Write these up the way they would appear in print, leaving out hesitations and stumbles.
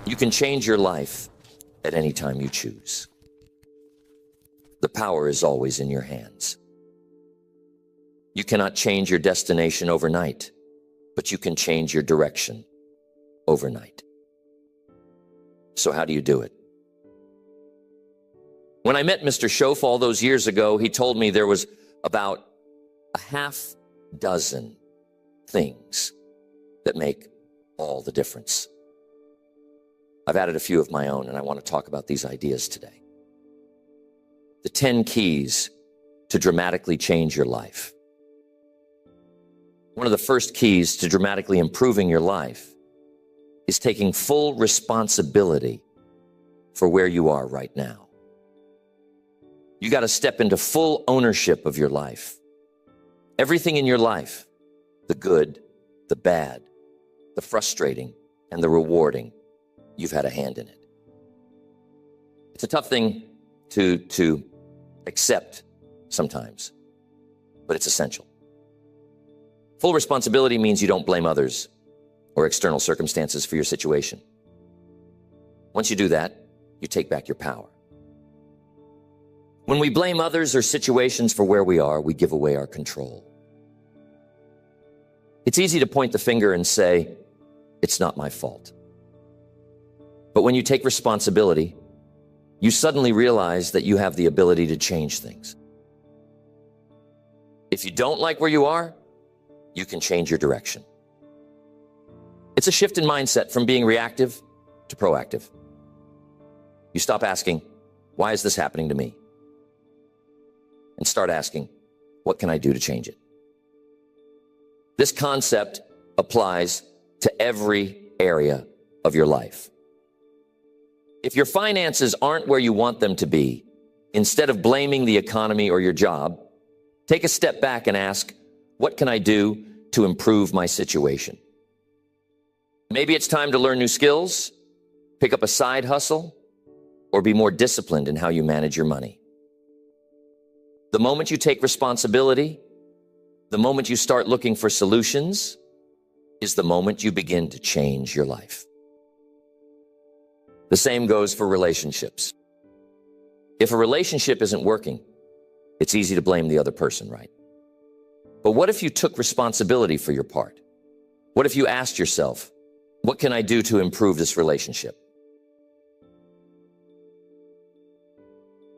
You can change your life at any time you choose. The power is always in your hands. You cannot change your destination overnight, but you can change your direction overnight. So how do you do it? When I met Mr. Schoaf all those years ago, he told me there was about a half dozen things that make all the difference. I've added a few of my own, and I want to talk about these ideas today. The 10 keys to dramatically change your life. One of the first keys to dramatically improving your life is taking full responsibility for where you are right now. You got to step into full ownership of your life. Everything in your life, the good, the bad, the frustrating, and the rewarding, you've had a hand in it. It's a tough thing to accept sometimes, but it's essential. Full responsibility means you don't blame others or external circumstances for your situation. Once you do that, you take back your power. When we blame others or situations for where we are, we give away our control. It's easy to point the finger and say, it's not my fault. But when you take responsibility, you suddenly realize that you have the ability to change things. If you don't like where you are, you can change your direction. It's a shift in mindset from being reactive to proactive. You stop asking, why is this happening to me? And start asking, what can I do to change it? This concept applies to every area of your life. If your finances aren't where you want them to be, instead of blaming the economy or your job, take a step back and ask, what can I do to improve my situation? Maybe it's time to learn new skills, pick up a side hustle, or be more disciplined in how you manage your money. The moment you take responsibility, the moment you start looking for solutions, is the moment you begin to change your life. The same goes for relationships. If a relationship isn't working, it's easy to blame the other person, right? But what if you took responsibility for your part? What if you asked yourself, what can I do to improve this relationship?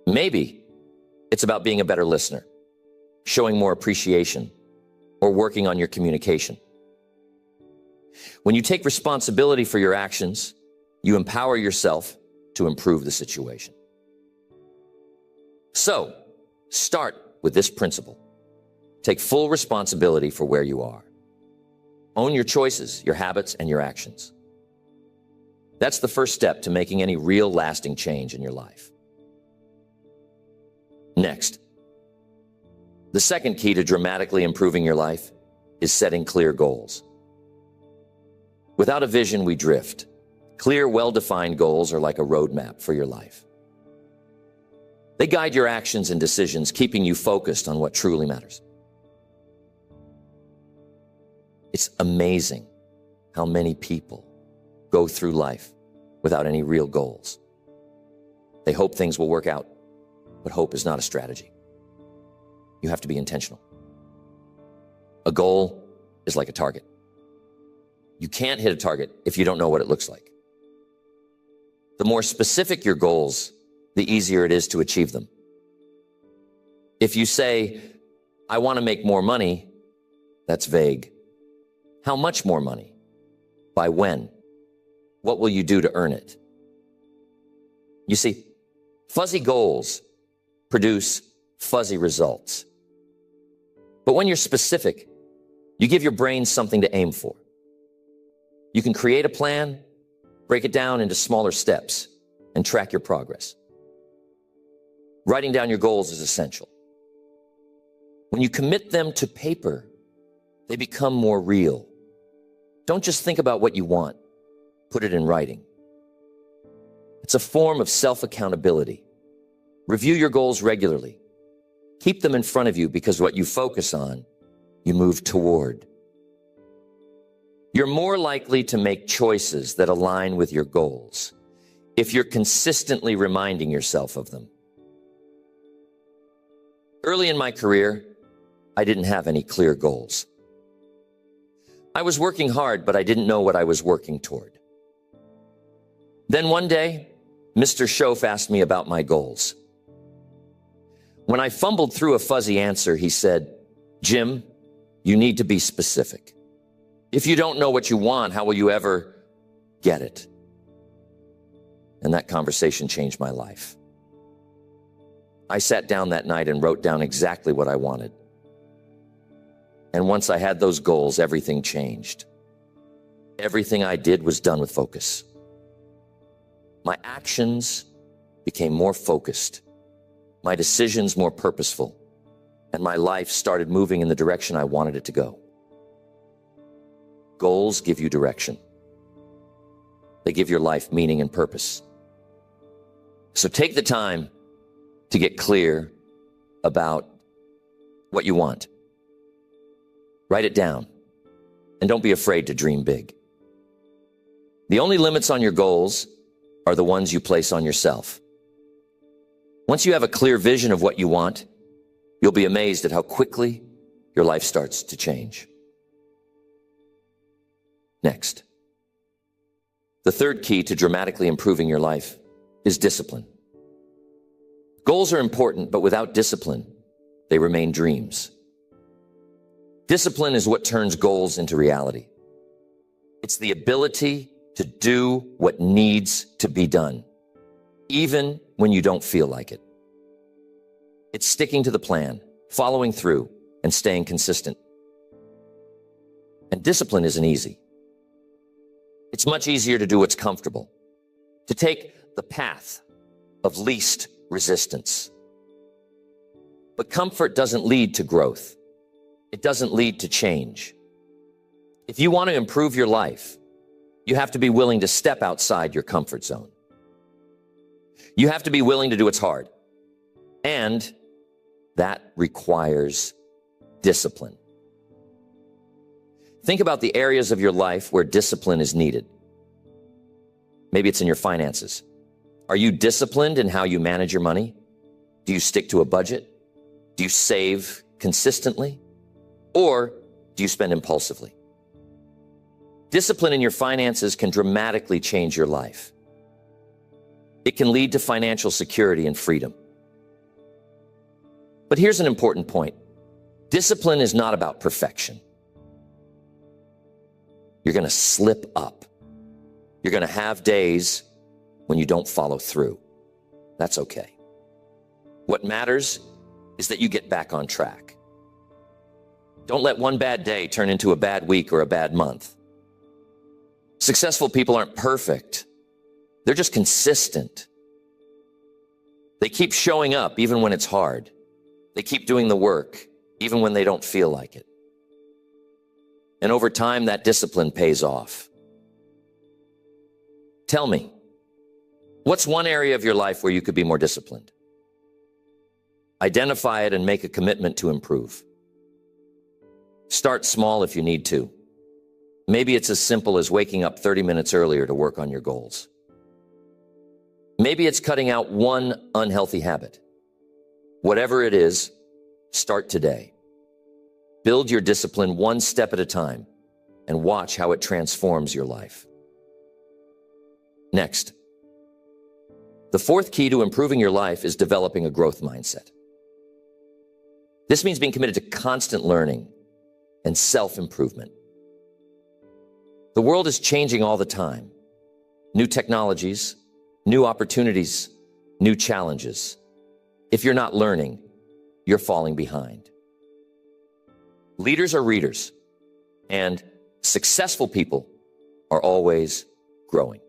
Maybe it's about being a better listener, showing more appreciation, or working on your communication. When you take responsibility for your actions, you empower yourself to improve the situation. So, start with this principle. Take full responsibility for where you are. Own your choices, your habits, and your actions. That's the first step to making any real lasting change in your life. Next, the second key to dramatically improving your life is setting clear goals. Without a vision, we drift. Clear, well-defined goals are like a roadmap for your life. They guide your actions and decisions, keeping you focused on what truly matters. It's amazing how many people go through life without any real goals. They hope things will work out, but hope is not a strategy. You have to be intentional. A goal is like a target. You can't hit a target if you don't know what it looks like. The more specific your goals, the easier it is to achieve them. If you say, I want to make more money, that's vague. How much more money? By when? What will you do to earn it? You see, fuzzy goals produce fuzzy results. But when you're specific, you give your brain something to aim for. You can create a plan, break it down into smaller steps, and track your progress. Writing down your goals is essential. When you commit them to paper, they become more real. Don't just think about what you want. Put it in writing. It's a form of self-accountability. Review your goals regularly. Keep them in front of you because what you focus on, you move toward. You're more likely to make choices that align with your goals if you're consistently reminding yourself of them. Early in my career, I didn't have any clear goals. I was working hard, but I didn't know what I was working toward. Then one day, Mr. Schoaf asked me about my goals. When I fumbled through a fuzzy answer, he said, "Jim, you need to be specific. If you don't know what you want, how will you ever get it?" And that conversation changed my life. I sat down that night and wrote down exactly what I wanted. And once I had those goals, everything changed. Everything I did was done with focus. My actions became more focused, my decisions more purposeful, and my life started moving in the direction I wanted it to go. Goals give you direction. They give your life meaning and purpose. So take the time to get clear about what you want. Write it down, and don't be afraid to dream big. The only limits on your goals are the ones you place on yourself. Once you have a clear vision of what you want, you'll be amazed at how quickly your life starts to change. Next, the third key to dramatically improving your life is discipline. Goals are important, but without discipline, they remain dreams. Discipline is what turns goals into reality. It's the ability to do what needs to be done, even when you don't feel like it. It's sticking to the plan, following through, and staying consistent. And discipline isn't easy. It's much easier to do what's comfortable, to take the path of least resistance. But comfort doesn't lead to growth. It doesn't lead to change. If you want to improve your life, you have to be willing to step outside your comfort zone. You have to be willing to do what's hard. And that requires discipline. Think about the areas of your life where discipline is needed. Maybe it's in your finances. Are you disciplined in how you manage your money? Do you stick to a budget? Do you save consistently? Or do you spend impulsively? Discipline in your finances can dramatically change your life. It can lead to financial security and freedom. But here's an important point. Discipline is not about perfection. You're going to slip up. You're going to have days when you don't follow through. That's okay. What matters is that you get back on track. Don't let one bad day turn into a bad week or a bad month. Successful people aren't perfect. They're just consistent. They keep showing up even when it's hard. They keep doing the work even when they don't feel like it. And over time, that discipline pays off. Tell me, what's one area of your life where you could be more disciplined? Identify it and make a commitment to improve. Start small if you need to. Maybe it's as simple as waking up 30 minutes earlier to work on your goals. Maybe it's cutting out one unhealthy habit. Whatever it is, start today. Build your discipline one step at a time and watch how it transforms your life. Next, the fourth key to improving your life is developing a growth mindset. This means being committed to constant learning and self-improvement. The world is changing all the time. New technologies, new opportunities, new challenges. If you're not learning, you're falling behind. Leaders are readers, and successful people are always growing.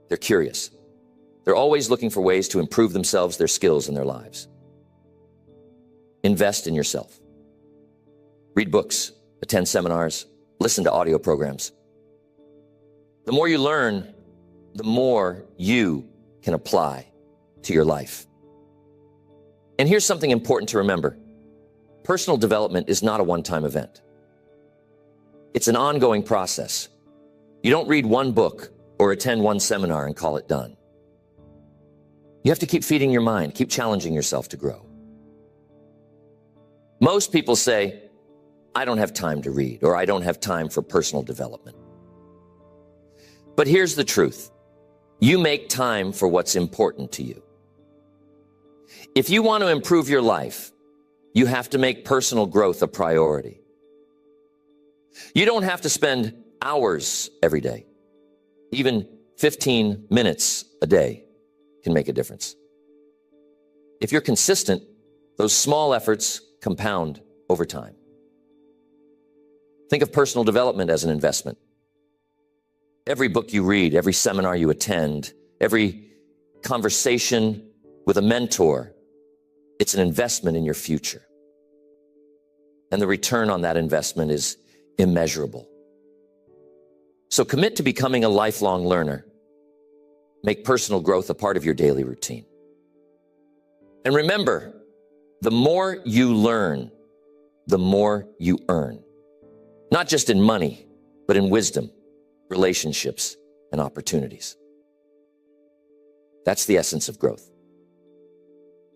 They're curious. They're always looking for ways to improve themselves, their skills, and their lives. Invest in yourself. Read books, attend seminars, listen to audio programs. The more you learn, the more you can apply to your life. And here's something important to remember. Personal development is not a one-time event. It's an ongoing process. You don't read one book or attend one seminar and call it done. You have to keep feeding your mind, keep challenging yourself to grow. Most people say, I don't have time to read, or I don't have time for personal development. But here's the truth. You make time for what's important to you. If you want to improve your life, you have to make personal growth a priority. You don't have to spend hours every day. Even 15 minutes a day can make a difference. If you're consistent, those small efforts compound over time. Think of personal development as an investment. Every book you read, every seminar you attend, every conversation with a mentor, it's an investment in your future. And the return on that investment is immeasurable. So commit to becoming a lifelong learner. Make personal growth a part of your daily routine. And remember, the more you learn, the more you earn. Not just in money, but in wisdom, relationships, and opportunities. That's the essence of growth.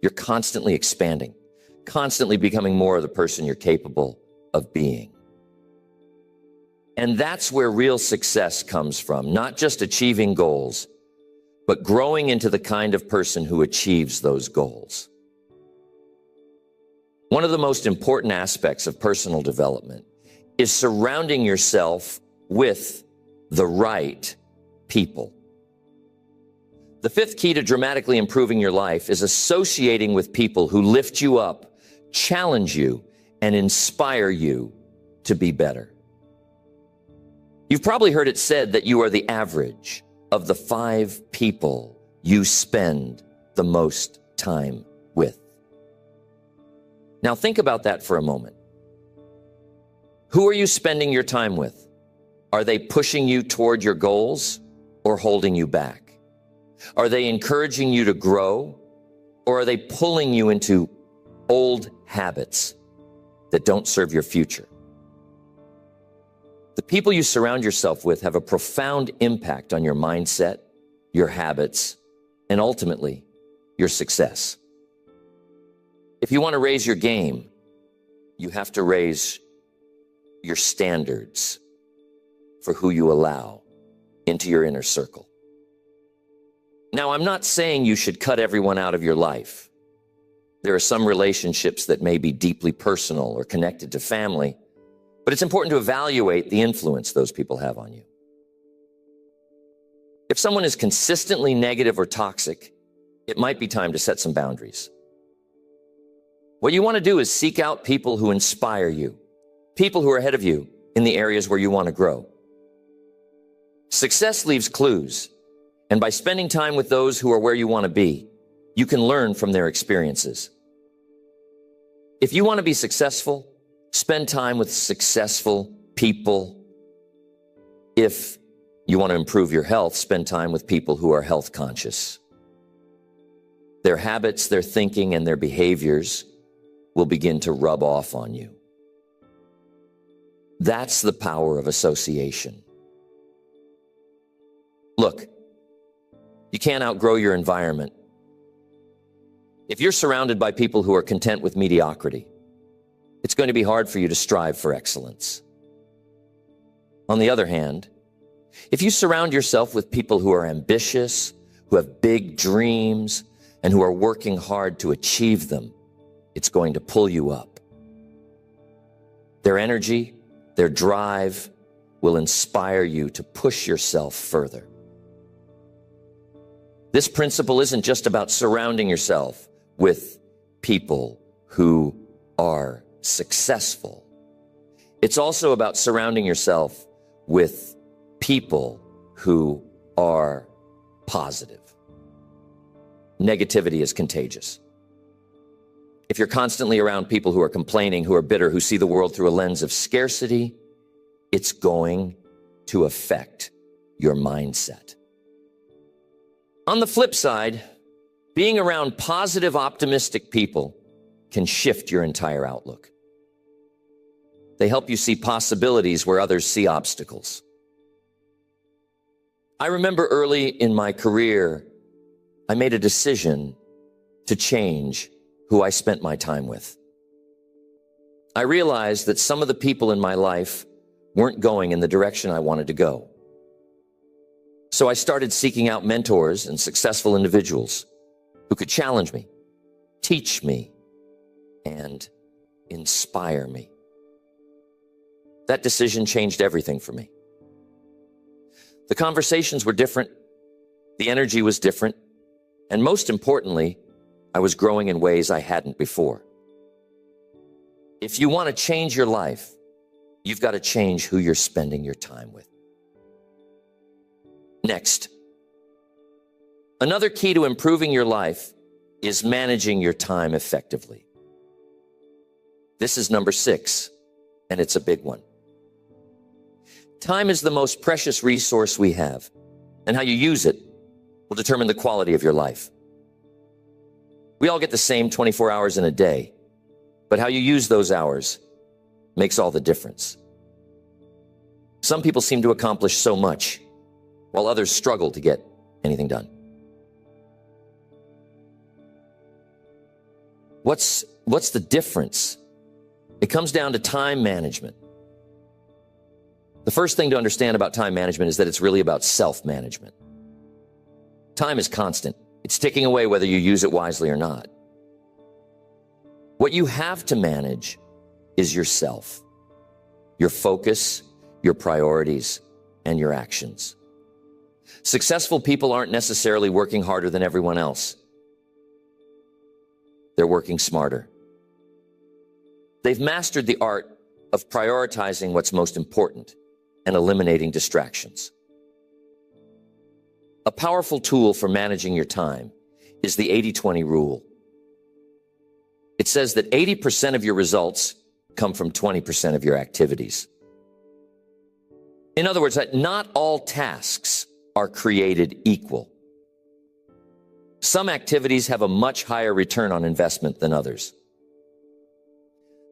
You're constantly expanding, constantly becoming more of the person you're capable of being. And that's where real success comes from, not just achieving goals, but growing into the kind of person who achieves those goals. One of the most important aspects of personal development is surrounding yourself with the right people. The fifth key to dramatically improving your life is associating with people who lift you up, challenge you, and inspire you to be better. You've probably heard it said that you are the average of the 5 people you spend the most time with. Now think about that for a moment. Who are you spending your time with? Are they pushing you toward your goals or holding you back? Are they encouraging you to grow, or are they pulling you into old habits that don't serve your future? The people you surround yourself with have a profound impact on your mindset, your habits, and ultimately, your success. If you want to raise your game, you have to raise your standards for who you allow into your inner circle. Now, I'm not saying you should cut everyone out of your life. There are some relationships that may be deeply personal or connected to family, but it's important to evaluate the influence those people have on you. If someone is consistently negative or toxic, it might be time to set some boundaries. What you want to do is seek out people who inspire you, people who are ahead of you in the areas where you want to grow. Success leaves clues, and by spending time with those who are where you want to be, you can learn from their experiences. If you want to be successful, spend time with successful people. If you want to improve your health, spend time with people who are health conscious. Their habits, their thinking, and their behaviors will begin to rub off on you. That's the power of association. Look, you can't outgrow your environment. If you're surrounded by people who are content with mediocrity, it's going to be hard for you to strive for excellence. On the other hand, if you surround yourself with people who are ambitious, who have big dreams, and who are working hard to achieve them, it's going to pull you up. Their energy, their drive will inspire you to push yourself further. This principle isn't just about surrounding yourself with people who are successful. It's also about surrounding yourself with people who are positive. Negativity is contagious. If you're constantly around people who are complaining, who are bitter, who see the world through a lens of scarcity, it's going to affect your mindset. On the flip side, being around positive, optimistic people can shift your entire outlook. They help you see possibilities where others see obstacles. I remember early in my career, I made a decision to change who I spent my time with. I realized that some of the people in my life weren't going in the direction I wanted to go. So I started seeking out mentors and successful individuals who could challenge me, teach me, and inspire me. That decision changed everything for me. The conversations were different, the energy was different, and most importantly, I was growing in ways I hadn't before. If you want to change your life, you've got to change who you're spending your time with. Next, another key to improving your life is managing your time effectively. This is number 6, and it's a big one. Time is the most precious resource we have, and how you use it will determine the quality of your life. We all get the same 24 hours in a day, but how you use those hours makes all the difference. Some people seem to accomplish so much, while others struggle to get anything done. What's the difference? It comes down to time management. The first thing to understand about time management is that it's really about self-management. Time is constant. It's ticking away whether you use it wisely or not. What you have to manage is yourself, your focus, your priorities, and your actions. Successful people aren't necessarily working harder than everyone else. They're working smarter. They've mastered the art of prioritizing what's most important and eliminating distractions. A powerful tool for managing your time is the 80-20 rule. It says that 80% of your results come from 20% of your activities. In other words, that not all tasks are created equal. Some activities have a much higher return on investment than others.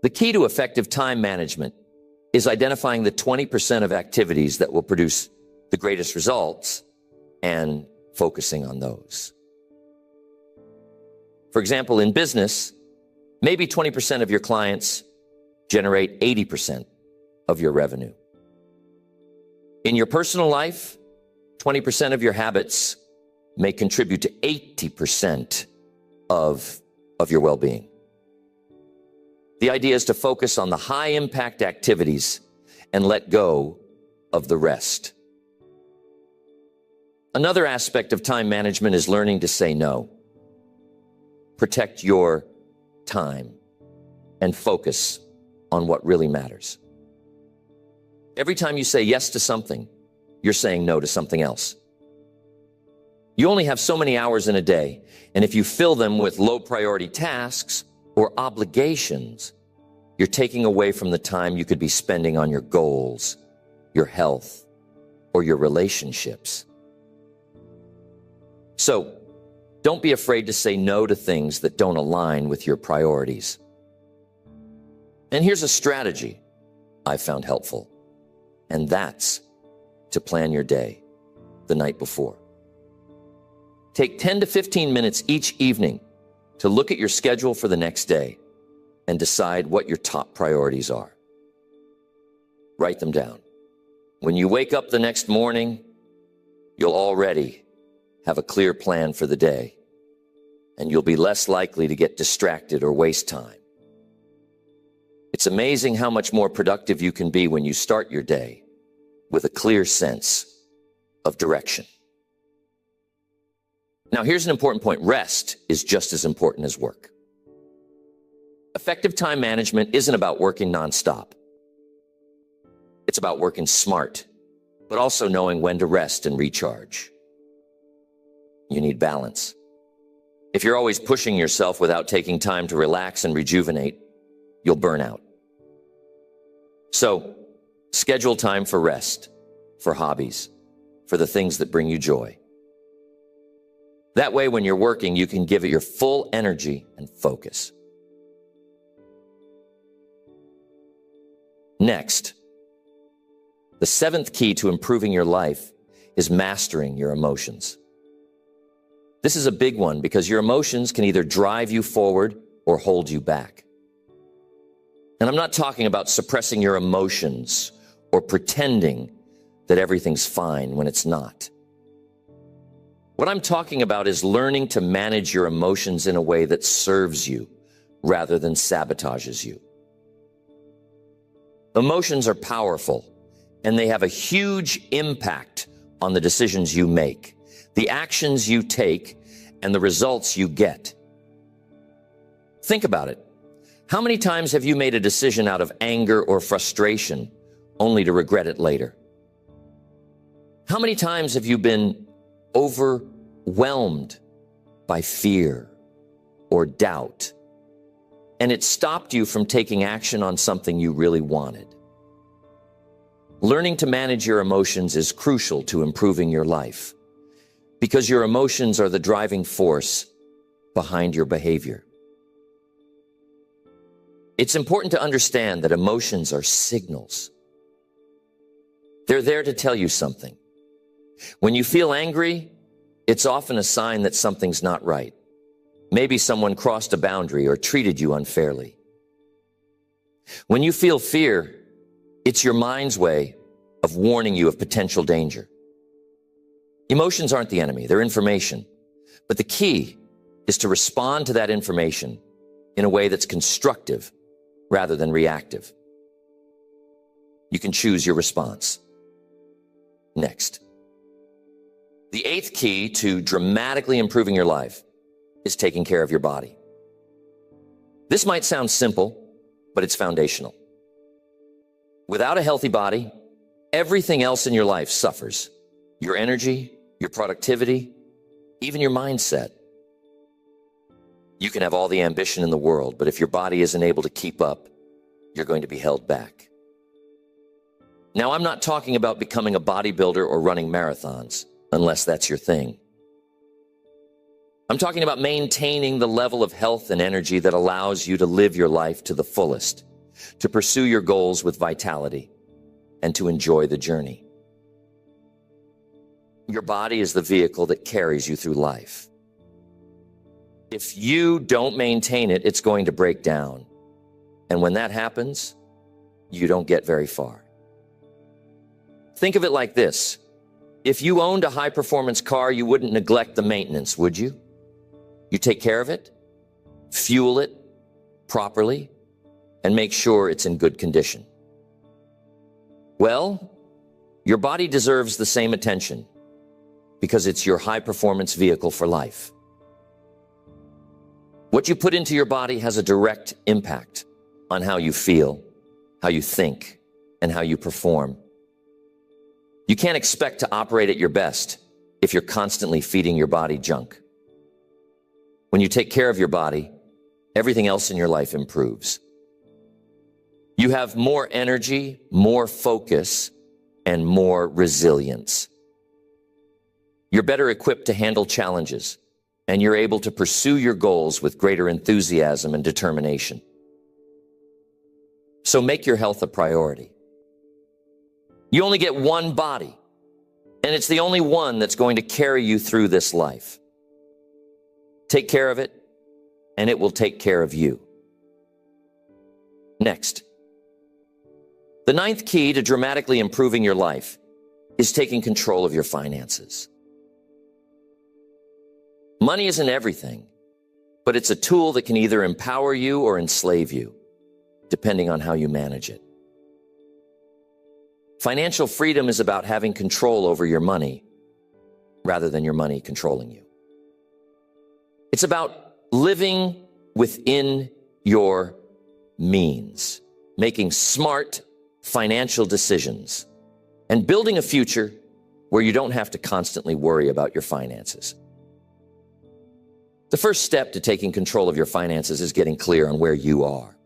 The key to effective time management is identifying the 20% of activities that will produce the greatest results and focusing on those. For example, in business, maybe 20% of your clients generate 80% of your revenue. In your personal life, 20% of your habits may contribute to 80% of your well-being. The idea is to focus on the high-impact activities and let go of the rest. Another aspect of time management is learning to say no. Protect your time and focus on what really matters. Every time you say yes to something, you're saying no to something else. You only have so many hours in a day, and if you fill them with low-priority tasks or obligations, you're taking away from the time you could be spending on your goals, your health, or your relationships. So, don't be afraid to say no to things that don't align with your priorities. And here's a strategy I found helpful, and that's to plan your day the night before. Take 10 to 15 minutes each evening to look at your schedule for the next day and decide what your top priorities are. Write them down. When you wake up the next morning, you'll already have a clear plan for the day, and you'll be less likely to get distracted or waste time. It's amazing how much more productive you can be when you start your day with a clear sense of direction. Now, here's an important point. Rest is just as important as work. Effective time management isn't about working nonstop. It's about working smart, but also knowing when to rest and recharge. You need balance. If you're always pushing yourself without taking time to relax and rejuvenate, you'll burn out. So, schedule time for rest, for hobbies, for the things that bring you joy. That way, when you're working, you can give it your full energy and focus. Next, the seventh key to improving your life is mastering your emotions. This is a big one because your emotions can either drive you forward or hold you back. And I'm not talking about suppressing your emotions or pretending that everything's fine when it's not. What I'm talking about is learning to manage your emotions in a way that serves you rather than sabotages you. Emotions are powerful, and they have a huge impact on the decisions you make, the actions you take, and the results you get. Think about it. How many times have you made a decision out of anger or frustration only to regret it later? How many times have you been overwhelmed by fear or doubt, and it stopped you from taking action on something you really wanted? Learning to manage your emotions is crucial to improving your life because your emotions are the driving force behind your behavior. It's important to understand that emotions are signals. They're there to tell you something. When you feel angry, it's often a sign that something's not right. Maybe someone crossed a boundary or treated you unfairly. When you feel fear, it's your mind's way of warning you of potential danger. Emotions aren't the enemy, they're information. But the key is to respond to that information in a way that's constructive rather than reactive. You can choose your response. Next. The eighth key to dramatically improving your life is taking care of your body. This might sound simple, but it's foundational. Without a healthy body, everything else in your life suffers. Your energy, your productivity, even your mindset. You can have all the ambition in the world, but if your body isn't able to keep up, you're going to be held back. Now, I'm not talking about becoming a bodybuilder or running marathons, unless that's your thing. I'm talking about maintaining the level of health and energy that allows you to live your life to the fullest, to pursue your goals with vitality, and to enjoy the journey. Your body is the vehicle that carries you through life. If you don't maintain it, it's going to break down. And when that happens, you don't get very far. Think of it like this. If you owned a high-performance car, you wouldn't neglect the maintenance, would you? You take care of it, fuel it properly, and make sure it's in good condition. Well, your body deserves the same attention because it's your high-performance vehicle for life. What you put into your body has a direct impact on how you feel, how you think, and how you perform. You can't expect to operate at your best if you're constantly feeding your body junk. When you take care of your body, everything else in your life improves. You have more energy, more focus, and more resilience. You're better equipped to handle challenges, and you're able to pursue your goals with greater enthusiasm and determination. So make your health a priority. You only get one body, and it's the only one that's going to carry you through this life. Take care of it, and it will take care of you. Next. The ninth key to dramatically improving your life is taking control of your finances. Money isn't everything, but it's a tool that can either empower you or enslave you, depending on how you manage it. Financial freedom is about having control over your money rather than your money controlling you. It's about living within your means, making smart financial decisions, and building a future where you don't have to constantly worry about your finances. The first step to taking control of your finances is getting clear on where you are.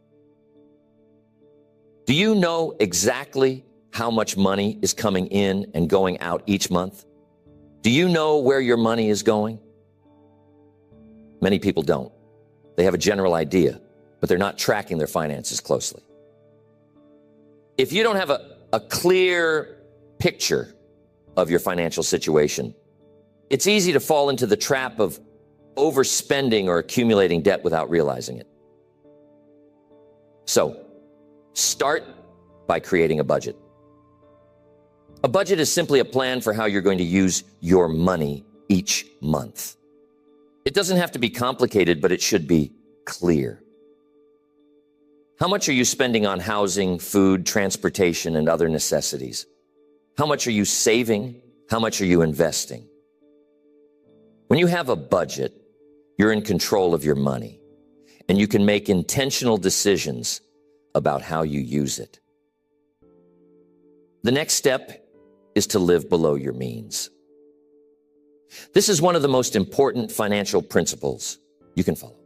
Do you know exactly how much money is coming in and going out each month? Do you know where your money is going? Many people don't. They have a general idea, but they're not tracking their finances closely. If you don't have a clear picture of your financial situation, it's easy to fall into the trap of overspending or accumulating debt without realizing it. So, start by creating a budget. A budget is simply a plan for how you're going to use your money each month. It doesn't have to be complicated, but it should be clear. How much are you spending on housing, food, transportation, and other necessities? How much are you saving? How much are you investing? When you have a budget, you're in control of your money, and you can make intentional decisions about how you use it. The next step is to live below your means. This is one of the most important financial principles you can follow.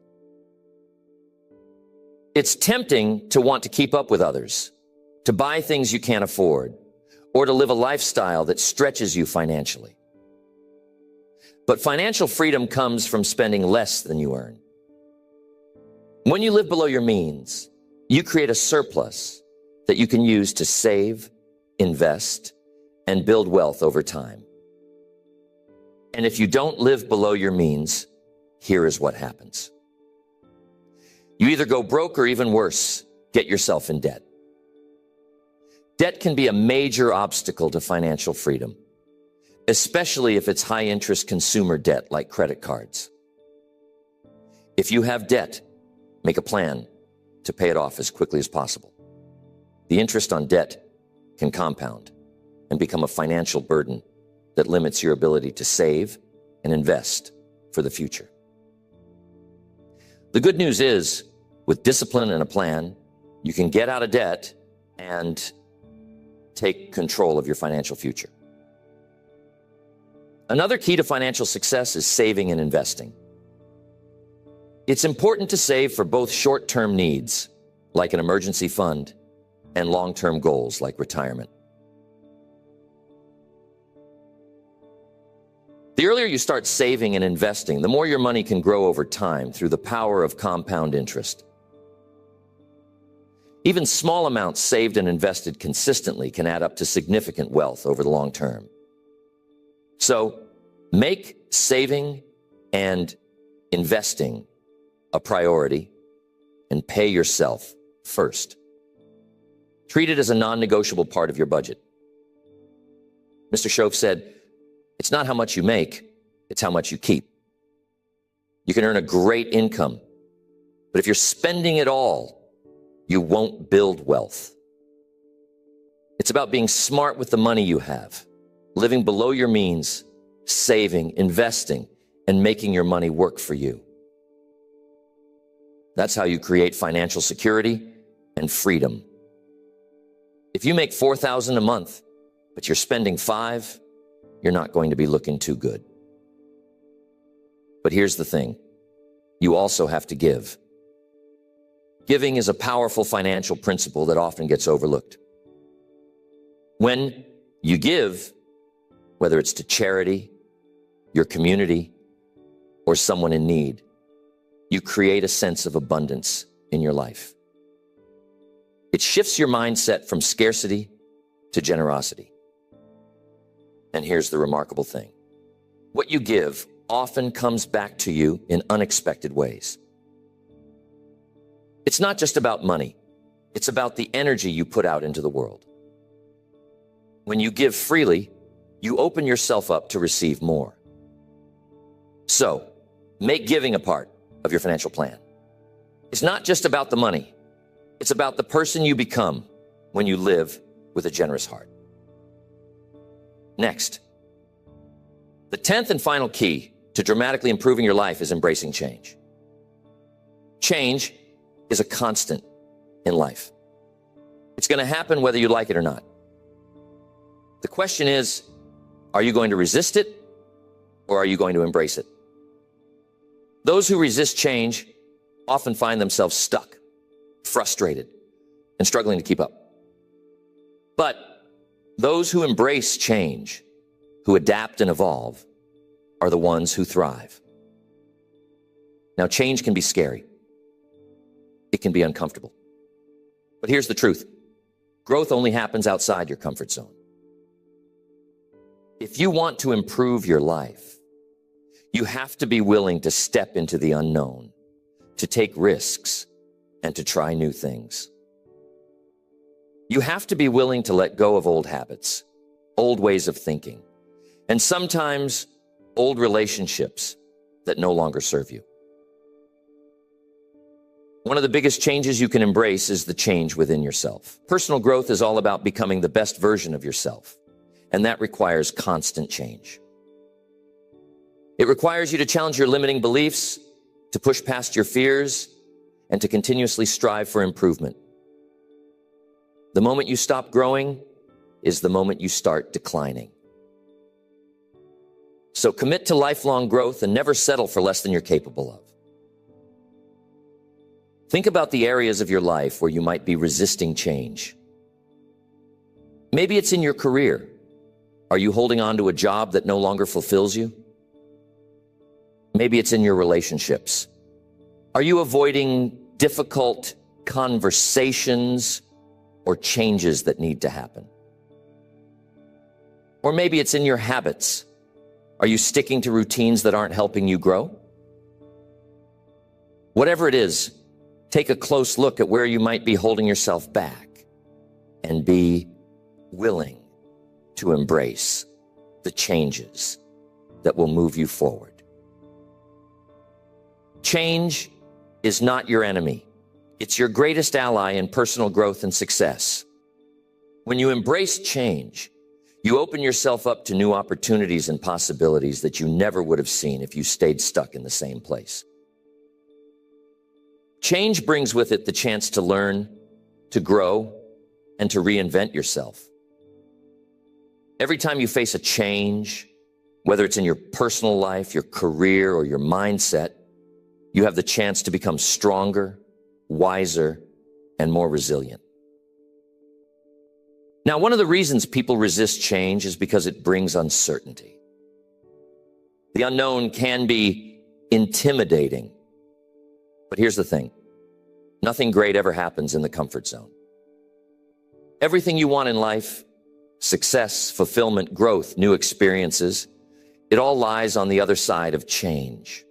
It's tempting to want to keep up with others, to buy things you can't afford, or to live a lifestyle that stretches you financially. But financial freedom comes from spending less than you earn. When you live below your means, you create a surplus that you can use to save, invest, and build wealth over time. And if you don't live below your means, here is what happens. You either go broke or, even worse, get yourself in debt. Debt can be a major obstacle to financial freedom, especially if it's high-interest consumer debt like credit cards. If you have debt, make a plan to pay it off as quickly as possible. The interest on debt can compound and become a financial burden that limits your ability to save and invest for the future. The good news is, with discipline and a plan, you can get out of debt and take control of your financial future. Another key to financial success is saving and investing. It's important to save for both short-term needs, like an emergency fund, and long-term goals, like retirement. The earlier you start saving and investing, the more your money can grow over time through the power of compound interest. Even small amounts saved and invested consistently can add up to significant wealth over the long term. So, make saving and investing a priority and pay yourself first. Treat it as a non-negotiable part of your budget. Mr. Shoaff said, "It's not how much you make, it's how much you keep." You can earn a great income, but if you're spending it all, you won't build wealth. It's about being smart with the money you have, living below your means, saving, investing, and making your money work for you. That's how you create financial security and freedom. If you make $4,000 a month, but you're spending $5,000, you're not going to be looking too good. But here's the thing. You also have to give. Giving is a powerful financial principle that often gets overlooked. When you give, whether it's to charity, your community, or someone in need, you create a sense of abundance in your life. It shifts your mindset from scarcity to generosity. And here's the remarkable thing. What you give often comes back to you in unexpected ways. It's not just about money. It's about the energy you put out into the world. When you give freely, you open yourself up to receive more. So, make giving a part of your financial plan. It's not just about the money. It's about the person you become when you live with a generous heart. Next, the 10th and final key to dramatically improving your life is embracing change. Change is a constant in life. It's going to happen whether you like it or not. The question is, are you going to resist it or are you going to embrace it? Those who resist change often find themselves stuck, frustrated, and struggling to keep up. But those who embrace change, who adapt and evolve, are the ones who thrive. Now, change can be scary. It can be uncomfortable. But here's the truth. Growth only happens outside your comfort zone. If you want to improve your life, you have to be willing to step into the unknown, to take risks, and to try new things. You have to be willing to let go of old habits, old ways of thinking, and sometimes old relationships that no longer serve you. One of the biggest changes you can embrace is the change within yourself. Personal growth is all about becoming the best version of yourself, and that requires constant change. It requires you to challenge your limiting beliefs, to push past your fears, and to continuously strive for improvement. The moment you stop growing is the moment you start declining. So commit to lifelong growth and never settle for less than you're capable of. Think about the areas of your life where you might be resisting change. Maybe it's in your career. Are you holding on to a job that no longer fulfills you? Maybe it's in your relationships. Are you avoiding difficult conversations or changes that need to happen? Or maybe it's in your habits. Are you sticking to routines that aren't helping you grow? Whatever it is, take a close look at where you might be holding yourself back and be willing to embrace the changes that will move you forward. Change is not your enemy. It's your greatest ally in personal growth and success. When you embrace change, you open yourself up to new opportunities and possibilities that you never would have seen if you stayed stuck in the same place. Change brings with it the chance to learn, to grow, and to reinvent yourself. Every time you face a change, whether it's in your personal life, your career, or your mindset, you have the chance to become stronger, wiser, and more resilient. Now, one of the reasons people resist change is because it brings uncertainty. The unknown can be intimidating. But here's the thing. Nothing great ever happens in the comfort zone. Everything you want in life, success, fulfillment, growth, new experiences, it all lies on the other side of change.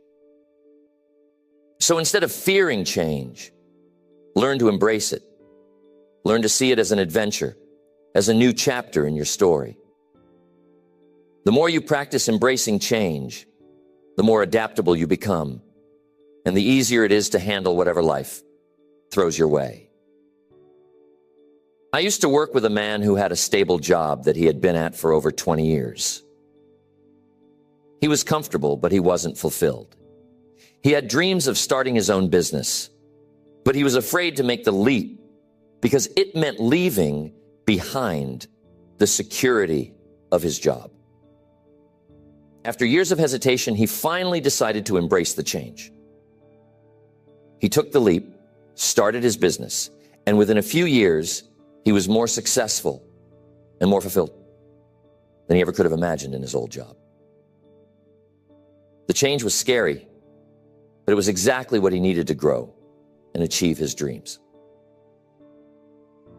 So instead of fearing change, learn to embrace it. Learn to see it as an adventure, as a new chapter in your story. The more you practice embracing change, the more adaptable you become, and the easier it is to handle whatever life throws your way. I used to work with a man who had a stable job that he had been at for over 20 years. He was comfortable, but he wasn't fulfilled. He had dreams of starting his own business, but he was afraid to make the leap because it meant leaving behind the security of his job. After years of hesitation, he finally decided to embrace the change. He took the leap, started his business, and within a few years, he was more successful and more fulfilled than he ever could have imagined in his old job. The change was scary, but it was exactly what he needed to grow and achieve his dreams.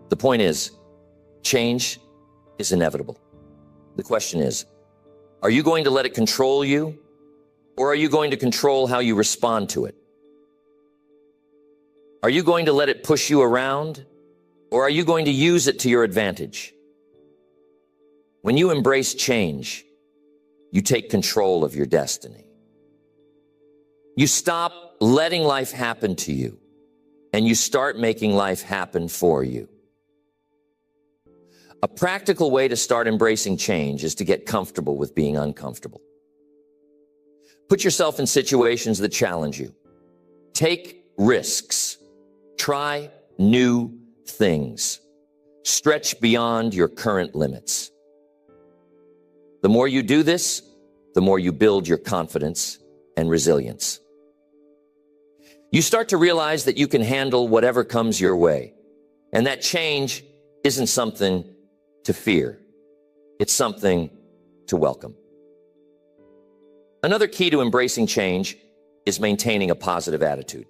The point is, change is inevitable. The question is, are you going to let it control you, or are you going to control how you respond to it? Are you going to let it push you around, or are you going to use it to your advantage? When you embrace change, you take control of your destiny. You stop letting life happen to you, and you start making life happen for you. A practical way to start embracing change is to get comfortable with being uncomfortable. Put yourself in situations that challenge you. Take risks. Try new things. Stretch beyond your current limits. The more you do this, the more you build your confidence and resilience. You start to realize that you can handle whatever comes your way, and that change isn't something to fear. It's something to welcome. Another key to embracing change is maintaining a positive attitude.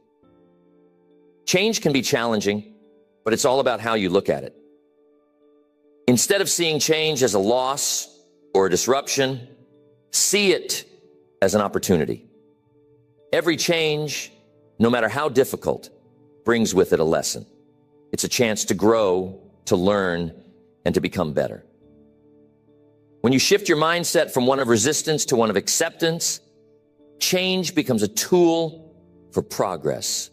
Change can be challenging, but it's all about how you look at it. Instead of seeing change as a loss or a disruption, see it as an opportunity. Every change, no matter how difficult, brings with it a lesson. It's a chance to grow, to learn, and to become better. When you shift your mindset from one of resistance to one of acceptance, change becomes a tool for progress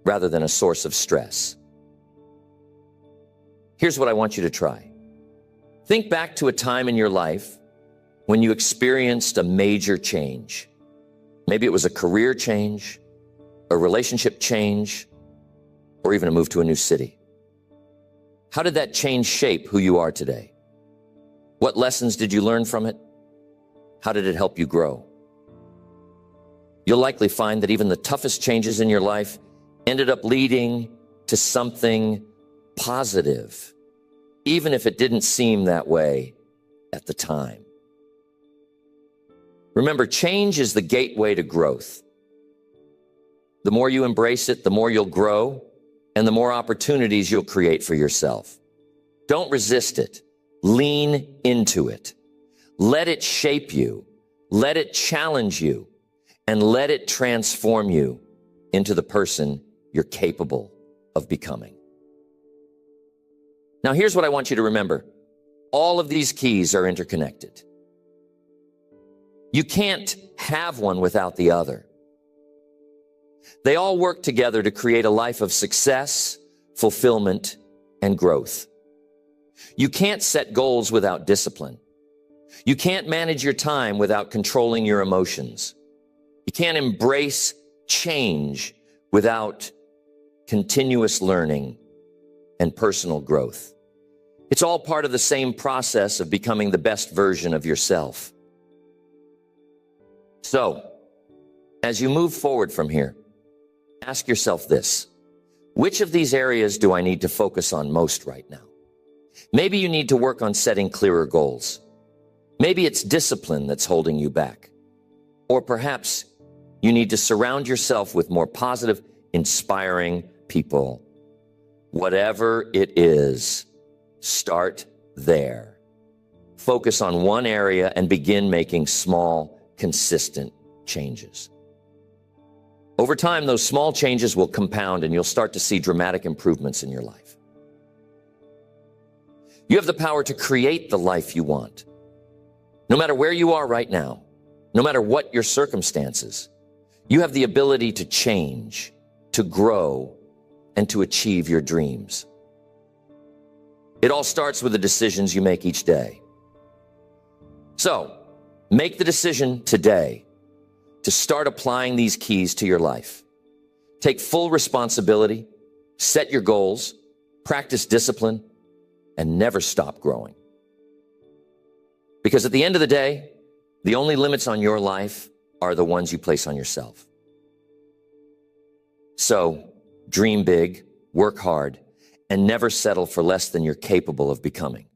rather than a source of stress. Here's what I want you to try. Think back to a time in your life when you experienced a major change. Maybe it was a career change, a relationship change, or even a move to a new city. How did that change shape who you are today? What lessons did you learn from it? How did it help you grow? You'll likely find that even the toughest changes in your life ended up leading to something positive, even if it didn't seem that way at the time. Remember, change is the gateway to growth. The more you embrace it, the more you'll grow, and the more opportunities you'll create for yourself. Don't resist it. Lean into it. Let it shape you. Let it challenge you. And let it transform you into the person you're capable of becoming. Now, here's what I want you to remember. All of these keys are interconnected. You can't have one without the other. They all work together to create a life of success, fulfillment, and growth. You can't set goals without discipline. You can't manage your time without controlling your emotions. You can't embrace change without continuous learning and personal growth. It's all part of the same process of becoming the best version of yourself. So, as you move forward from here, ask yourself this: which of these areas do I need to focus on most right now? Maybe you need to work on setting clearer goals. Maybe it's discipline that's holding you back. Or perhaps you need to surround yourself with more positive, inspiring people. Whatever it is, start there. Focus on one area and begin making small, consistent changes. Over time, those small changes will compound and you'll start to see dramatic improvements in your life. You have the power to create the life you want. No matter where you are right now, no matter what your circumstances, you have the ability to change, to grow, and to achieve your dreams. It all starts with the decisions you make each day. So, make the decision today to start applying these keys to your life. Take full responsibility, set your goals, practice discipline, and never stop growing. Because at the end of the day, the only limits on your life are the ones you place on yourself. So, dream big, work hard, and never settle for less than you're capable of becoming.